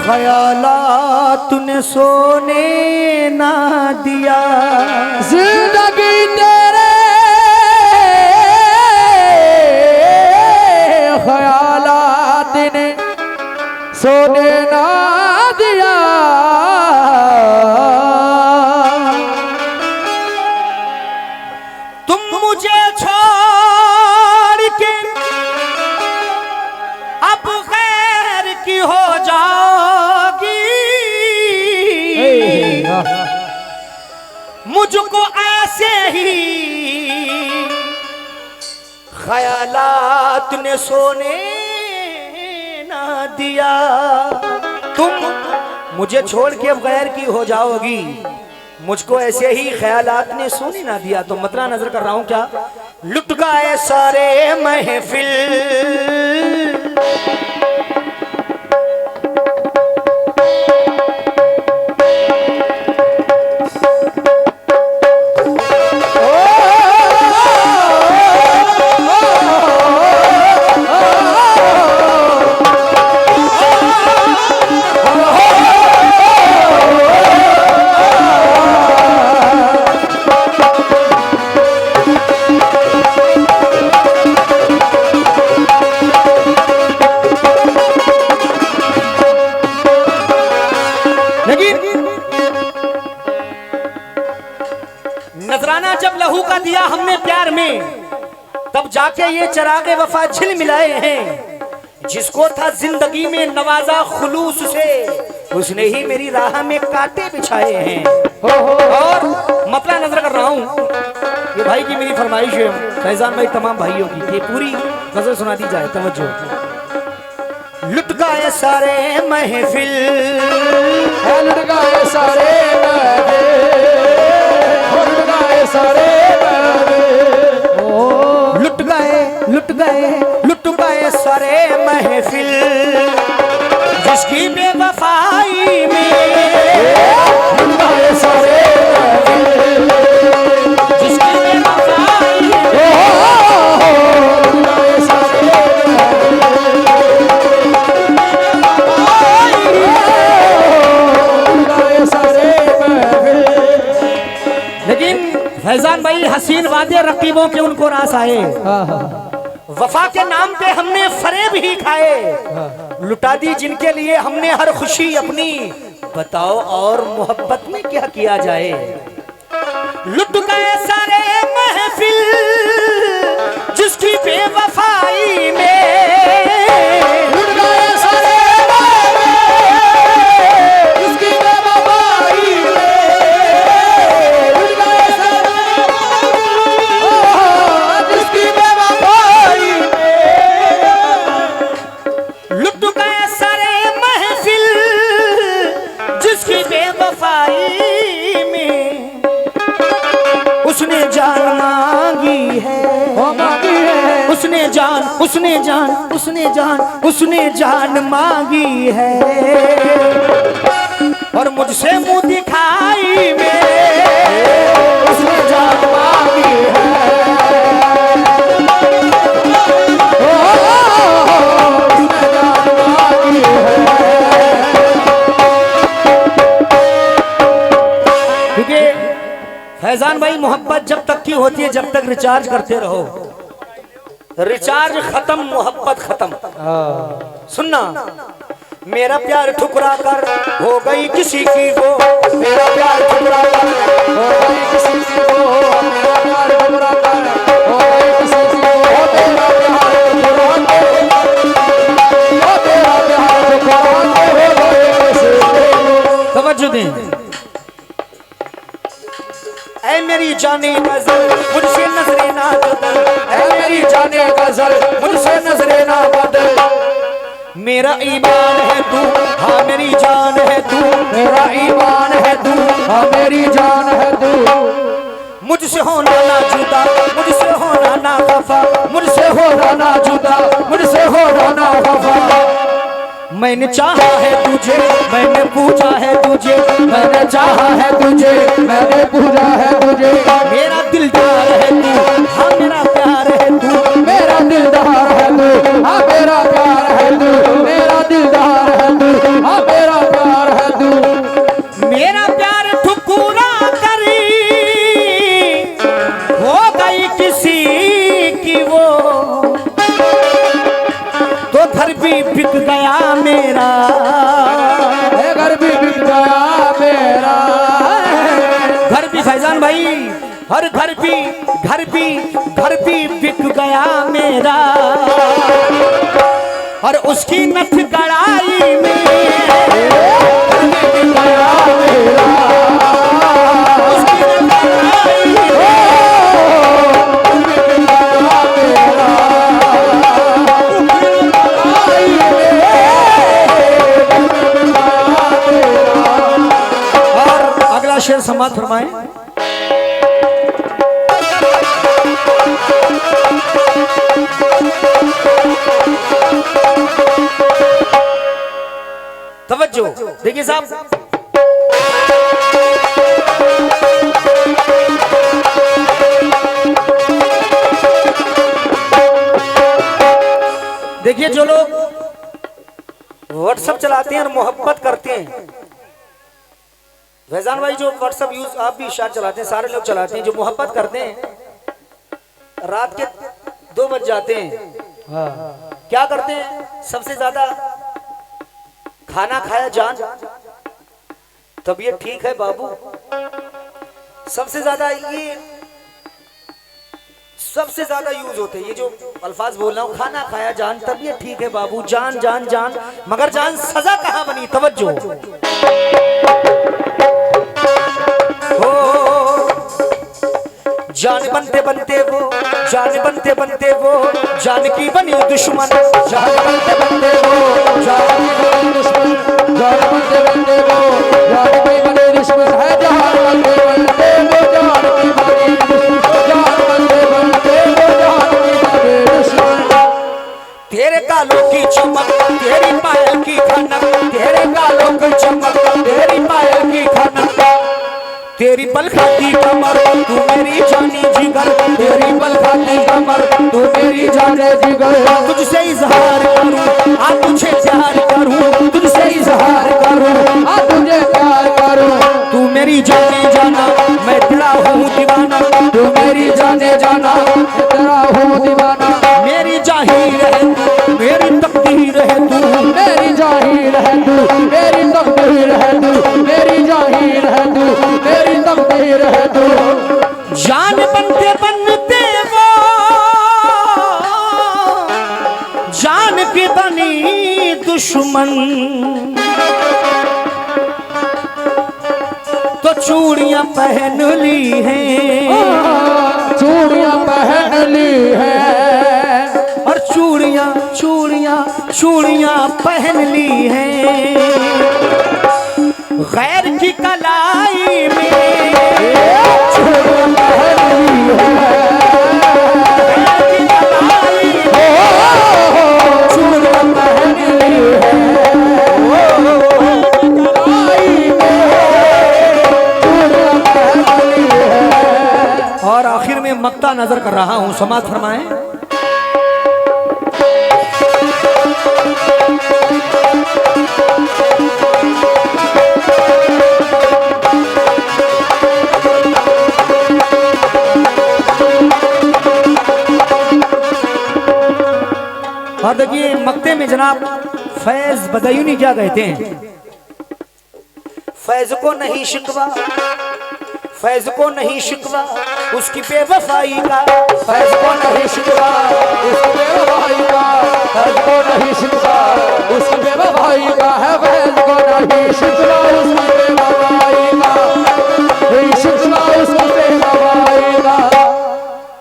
ख्यालात तूने सोने ना दिया, जिंदगी तेरे ख्यालात ने सोने ना दिया। तुम मुझे छोड़ के अब गैर की हो जाओगी, मुझको ऐसे ही ख्यालात ने सोने ना दिया। तुम मुझे छोड़ के अब गैर की हो जाओगी, मुझको ऐसे ही ख्यालात ने सोने ना दिया। तो मतला नजर कर रहा हूं क्या, लुट गए सारे महफिल, नजराना जब लहू का दिया हमने प्यार में, तब जाके ये चिरागे वफा झिल मिलाए हैं। जिसको था जिंदगी में नवाजा खुलूस से, उसने ही मेरी राह में कांटे बिछाए हैं। और मतला नजर कर रहा हूँ, ये भाई की मेरी फरमाइश है, फैजान भाई तमाम भाइयों की, ये पूरी गजल सुना दी जाए, तवज्जो। लुट गए सारे महफिल, लुट गए सारे महफिल, लुट गए सारे महफिल, लुट गए लुट गए लुट गए सारे महफिल, जिसकी बेवफाई में लुट गए सारे महफिल, जिसकी बेवफाई में लुट गए सारे महफिल। लेकिन फैजान भाई हसीन वादे रकीबों के उनको रास आए, वफा के नाम पे हमने फरेब ही खाए, लुटा दी जिनके लिए हमने हर खुशी अपनी, बताओ और मोहब्बत में क्या किया जाए। लुट गए सारे महफिल, जिसकी बेवफाई में लुट गए सारे महफिल, जिसकी बेवफाई में लुट गए सारे महफिल, जिसकी बेवफाई में लुट गए सारे महफिल, जिसकी बेवफाई में उसने जान मांगी है, मांगी है, उसने जान उसने जान उसने जान उसने जान मांगी है, और मुझसे मुंह दिखाई में उसने जान मांगी है, उसने जान मांगी है। क्योंकि फैजान भाई मोहब्बत जब तक की होती है जब तक रिचार्ज करते रहो, रिचार्ज खत्म मोहब्बत खत्म। सुनना, मेरा प्यार ठुकरा कर हो गई किसी की वो, मेरा प्यार ठुकरा कर हो गई किसी की वो, मेरा प्यार ठुकरा कर हो गई किसी की वो, तेरा प्यार ठुकरा कर हो तेरा प्यार ठुकरा कर हो गई किसी की। तवज्जो दें, ऐ मेरी जाने गजल मुझसे नजरे ना बदल, ऐ मेरी जाने गजल मुझसे नजरे ना बदल, मेरा ईमान है तू, हाँ मेरी जान है तू, मेरा ईमान है तू, हाँ मेरी जान है तू, मुझसे होना ना जुदा, मुझसे होना ना खफा, मुझसे होना ना जुदा, मुझसे होना ना खफा। मैंने चाहा है तुझे, मैंने पूछा है तुझे, मैंने चाहा है तुझे, मैंने पूजा है तुझे, मेरा दिलदार है तू, हाँ मेरा प्यार है तू, मेरा दिलदार है तू, हाँ मेरा प्यार है तू, मेरा दिलदार है तू, हाँ मेरा हर घर भी बिक गया मेरा, और उसकी नथ गड़ाई में शेर समाप्त फरमाएं। तवज्जो देखिए साहब, देखिए जो लोग व्हाट्सएप चलाते हैं और मोहब्बत करते हैं, फैजान भाई जो व्हाट्सएप यूज आप भी शायद चलाते हैं, सारे लोग चलाते हैं, जो मोहब्बत करते हैं रात के 2 बज जाते हैं, क्या करते हैं? सबसे ज्यादा खाना खाया जान, तबीयत ठीक है बाबू, सबसे ज्यादा यूज होते हैं ये जो अल्फाज बोल रहा हूँ, खाना खाया जान, तबीयत ठीक है बाबू, जान जान जान, मगर जान सजा कहाँ बनी? तवज्जो जान बनते बनते वो जान की बनी दुश्मन, जान बनते बनते वो जान की बनी दुश्मन, जान बनते बनते वो जान की बनी दुश्मन है, जान बनते बनते वो जान की बनी दुश्मन, जान बनते बनते वो जान की बनी दुश्मन। तेरे गालों की चमक तेरी पायल की खनक, तेरे गालों की चमक तेरी पायल की खनक, तेरी पल खाती कमर तू मेरी जानी जिगर, तेरी पल खाती कमर तू मेरी जाने जिगर, तुझसे इजहार करूं आ तुझे प्यार करूं, तुझसे इजहार करूं आ तुझे प्यार करूं, तू मेरी जाने जाना मैं तेरा हूँ दीवाना, तू मेरी जाने जाना मैं तेरा हूँ दीवाना, मेरी जाहिर है तू मेरी तकदीर है तू, मेरी जाहिर है तू मेरी तकदीर है तू, मेरी जाहिर है तू मेरी तकदीर है तू। जान बनते बनते वो जान की बनी दुश्मन, तो चूड़ियां पहन ली हैं, चूड़ियां पहन ली है, और चूड़ियां पहन ली हैं, गैर की कलाई में चूड़ियां पहन ली है, चूड़ियां पहन ली है, चूड़ियां पहन ली है। और आखिर में मक्ता नजर कर रहा हूं, समाप्त फरमाएं। और देखिए मक्ते में जनाब फैज बदायूनी क्या कहते हैं? फैज को नहीं शिकवा, फैज को नहीं शिकवा उसकी बेवफाई का, फैज को नहीं शिकवा उसकी बेवफाई का, फैज को नहीं शिकवा उसकी बेवफाई का है, फैज को नहीं शिकवा उसकी बेवफाई का, नहीं शिकवा उसकी बेवफाई का।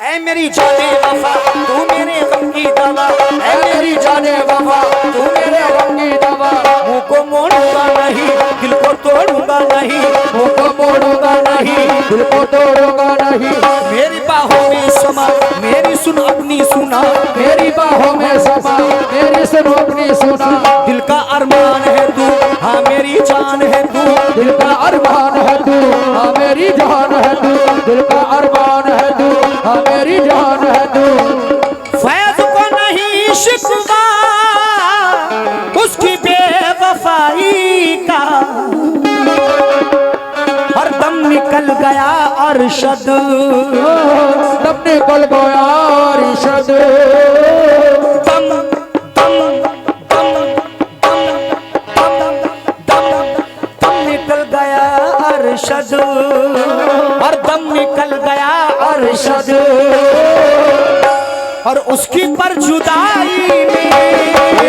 ऐ मेरी जाने वफा तू मेरे गम की दवा, ऐ मेरी जाने वफा तू मेरे गम की दवा, मुंह को मोड़ूंगा नहीं दिल को तोड़ूंगा नहीं, मुंह को मोड़ूंगा नहीं दिल को तोड़ूंगा नहीं, मेरी बाहों में समा मेरी सुन अपनी सुना, मेरी बाहों में समा मेरी सुन अपनी सुना, दिल का अरमान है तू हाँ मेरी जान है तू, दिल का अरमान है तू हाँ मेरी जान है तू, दिल का अरमान है तू हाँ मेरी जान है तू। फैज को नहीं शिकवा उसकी बेवफाई का, हर दम निकल गया अरशद, दम निकल गया अरशद, दम दम दम दम दम दम दम निकल गया अरशद, और दम निकल गया अरशद और उसकी पर जुदाई में